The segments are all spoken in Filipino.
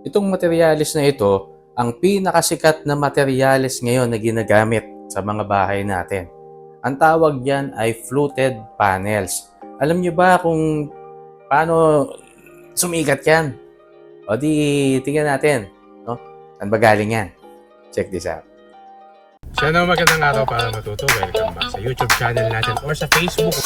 Itong materyales na ito, ang pinakasikat na materyales ngayon na ginagamit sa mga bahay natin. Ang tawag diyan ay fluted panels. Alam niyo ba kung paano sumikat yan? O di, tingnan natin. No? Saan ba galing yan? Check this out. Sana magandang araw para matuto. Welcome back sa YouTube channel natin or sa Facebook.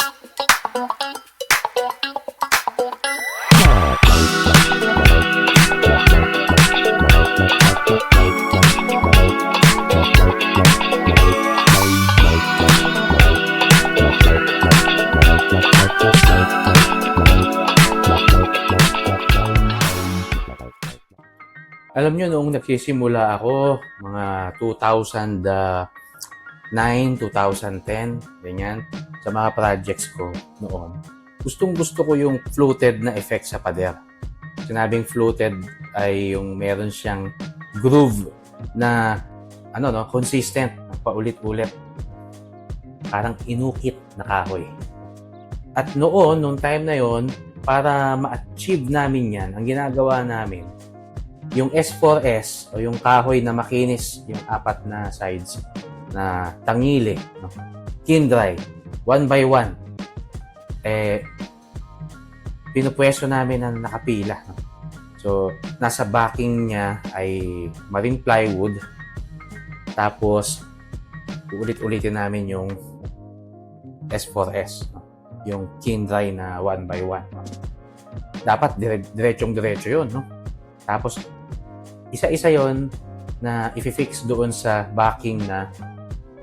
Alam nyo, noong nagsisimula ako, mga 2009, 2010, ganyan, sa mga projects ko noon, gustong-gusto ko yung fluted na effect sa pader. Sinabing fluted ay yung meron siyang groove na consistent, paulit-ulit. Parang inukit na kahoy. At noong time na yon, para ma-achieve namin yan, ang ginagawa namin, yung S4S o yung kahoy na makinis, yung apat na sides na tangili, kindry, one by one, pinupwesto namin na nakapila. So, nasa backing niya ay marine plywood, tapos ulit-ulitin namin yung S4S, yung kindry na one by one. Dapat diretsong-diretso yun, no? Tapos, isa-isa yon na i-fix doon sa backing na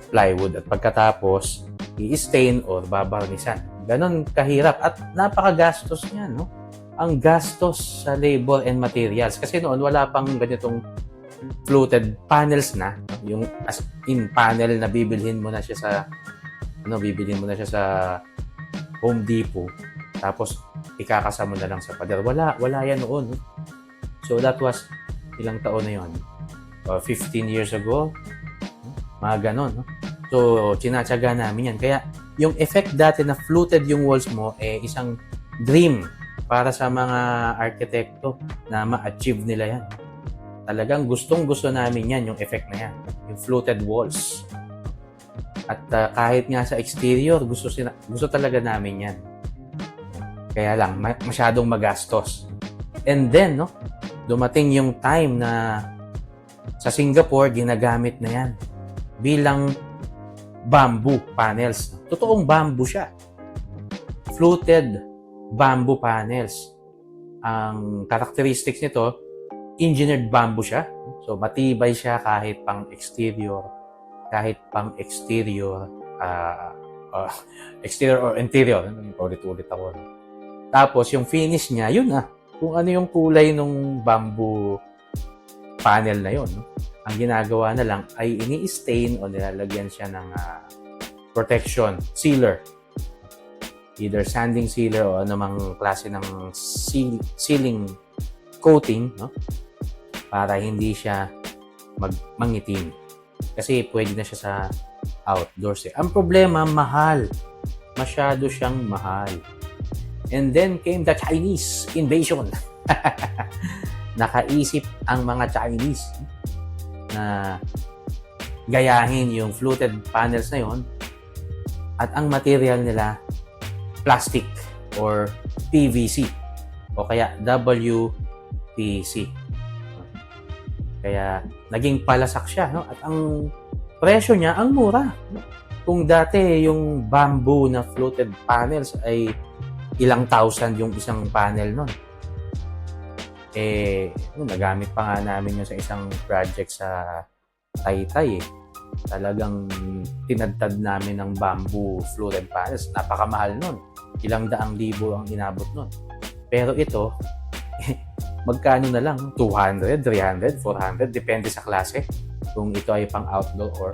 plywood at pagkatapos i-stain or babarnisan. Ganon kahirap at napakagastos niya, no? Ang gastos sa labor and materials kasi noon wala pang ganitong fluted panels na, yung as in panel na bibilhin mo na siya sa Home Depot tapos ikakasa mo na lang sa pader. Wala yan noon. So that was ilang taon na yun? 15 years ago? Mga ganon, no? So, tinatsaga namin yan. Kaya, yung effect dati na fluted yung walls mo, isang dream para sa mga arkitekto na ma-achieve nila yan. Talagang gustong-gusto namin yan, yung effect na yan. Yung fluted walls. At kahit nga sa exterior, gusto talaga namin yan. Kaya lang, masyadong magastos. And then, no? Dumating yung time na sa Singapore, ginagamit na yan bilang bamboo panels. Totoong bamboo siya. Fluted bamboo panels. Ang characteristics nito, engineered bamboo siya. So, matibay siya kahit pang exterior or interior. Ulit-ulit ako. Tapos, yung finish niya, yun na. Kung ano yung kulay ng bamboo panel na yon, no? Ang ginagawa na lang ay ini-stain o nilalagyan siya ng protection sealer, either sanding sealer o anumang klase ng sealing coating, no? Para hindi siya mangitim kasi pwede na siya sa outdoors. Ang problema, mahal, masyado siyang mahal. And then came the Chinese invasion. Nakaisip ang mga Chinese na gayahin yung fluted panels na yon at ang material nila plastic or PVC o kaya WPC. Kaya naging palasak siya, no? At ang presyo niya ang mura. Kung dati yung bamboo na fluted panels ay ilang thousand yung isang panel nun. Nagamit pa nga namin yun sa isang project sa Taytay. Talagang tinadtad namin ng bamboo fluted panels. Napakamahal nun. Ilang daang libo ang inabot nun. Pero ito, magkano na lang? 200, 300, 400, depende sa klase. Kung ito ay pang outdoor or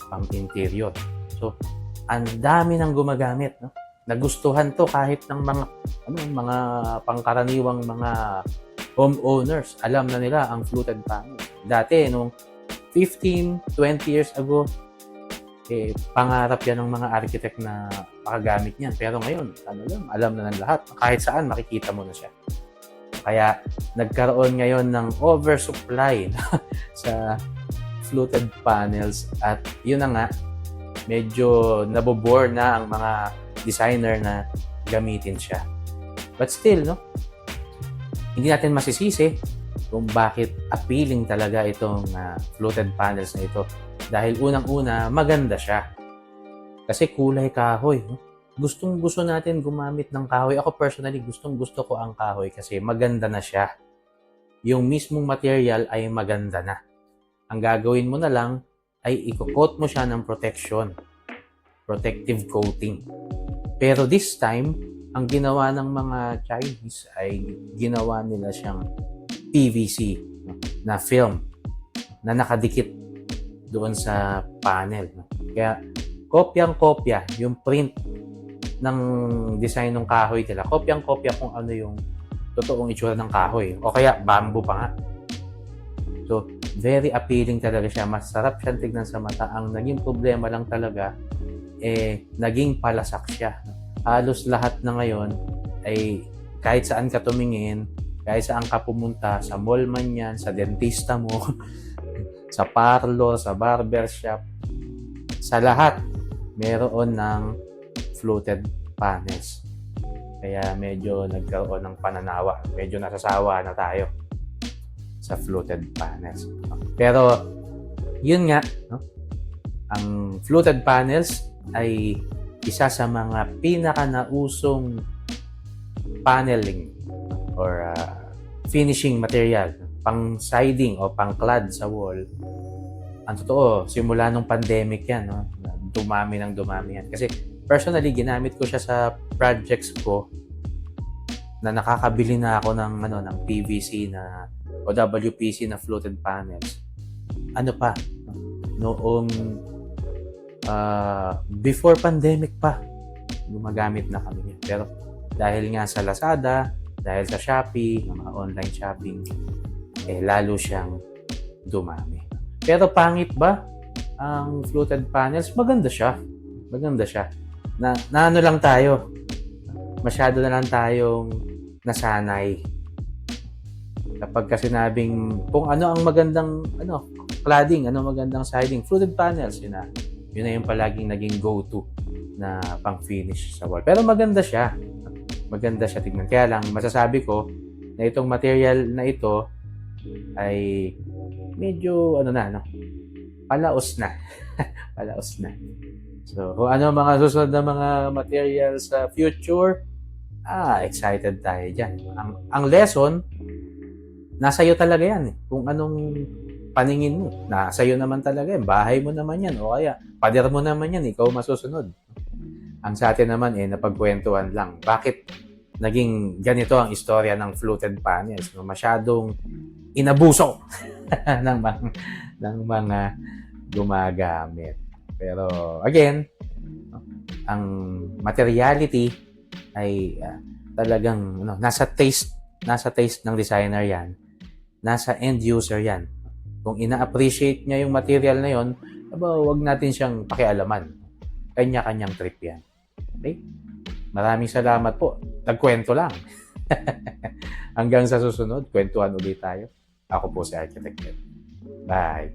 pang interior. So, ang dami nang gumagamit, no? Nagustuhan to kahit ng mga pangkaraniwang mga homeowners. Alam na nila ang fluted panel. Dati, nung 15, 20 years ago, pangarap yan ng mga architect na makagamit niyan. Pero ngayon, alam na ng lahat. Kahit saan, makikita mo na siya. Kaya nagkaroon ngayon ng oversupply sa fluted panels at yun na nga, medyo nabobore na ang mga designer na gamitin siya. But still, no, hindi natin masisisi kung bakit appealing talaga itong fluted panels na ito. Dahil unang-una, maganda siya. Kasi kulay kahoy. No? Gustong-gusto natin gumamit ng kahoy. Ako personally, gustong-gusto ko ang kahoy kasi maganda na siya. Yung mismong material ay maganda na. Ang gagawin mo na lang ay i-coat mo siya ng protection. Protective coating. Pero this time, ang ginawa ng mga Chinese ay ginawa nila siyang PVC na film na nakadikit doon sa panel. Kaya, kopyang-kopya yung print ng design ng kahoy nila. Kopyang-kopya kung ano yung totoong itsura ng kahoy. O kaya, bamboo pa nga. So, very appealing talaga siya. Masarap siyang tignan sa mata. Ang naging problema lang talaga, naging palasak siya. Halos lahat na ngayon ay kahit saan ka tumingin, kahit saan ka pumunta, sa mall man yan, sa dentista mo, sa parlor, sa barbershop, sa lahat, meron ng fluted panels. Kaya medyo nagkaroon ng pananawa. Medyo nasasawa na tayo sa fluted panels. Pero, yun nga, no? Ang fluted panels ay isa sa mga pinaka-nausong paneling or finishing material, pang siding o pang clad sa wall. Ang totoo, simula nung pandemic yan, no? Dumami yan. Kasi personally, ginamit ko siya sa projects ko na nakakabili na ako ng PVC na o WPC na fluted panels. Ano pa? Noong before pandemic pa, gumagamit na kami niya. Pero dahil nga sa Lazada, dahil sa Shopee, mga online shopping, lalo siyang dumami. Pero pangit ba ang fluted panels? Maganda siya. Na ano lang tayo, masyado na lang tayong nasanay. Kapag kasi sinabing kung ano ang magandang cladding, ano magandang siding, fluted panels, yun na yung palaging naging go-to na pang-finish sa wall. Pero maganda siya tignan. Kaya lang, masasabi ko na itong material na ito ay medyo palaos na. Palaos na. So, kung ano mga susunod na mga material sa future, excited tayo dyan. Ang lesson, nasa iyo talaga yan. Kung anong paningin mo, nasa iyo naman talaga yan. Bahay mo naman yan. O kaya, pader mo naman yan. Ikaw masusunod. Ang sa atin naman, napagkwentuhan lang. Bakit naging ganito ang istorya ng fluted panels? Masyadong inabuso ng mga gumagamit. Pero again, ang materiality ay talagang nasa taste ng designer yan. Nasa end user yan. Kung ina-appreciate niya yung material na yon, wag natin siyang pakialaman. Kanya-kanyang trip yan. Okay? Maraming salamat po. Nagkwento lang. Hanggang sa susunod, kwentuhan ulit tayo. Ako po si Architect Ed. Bye.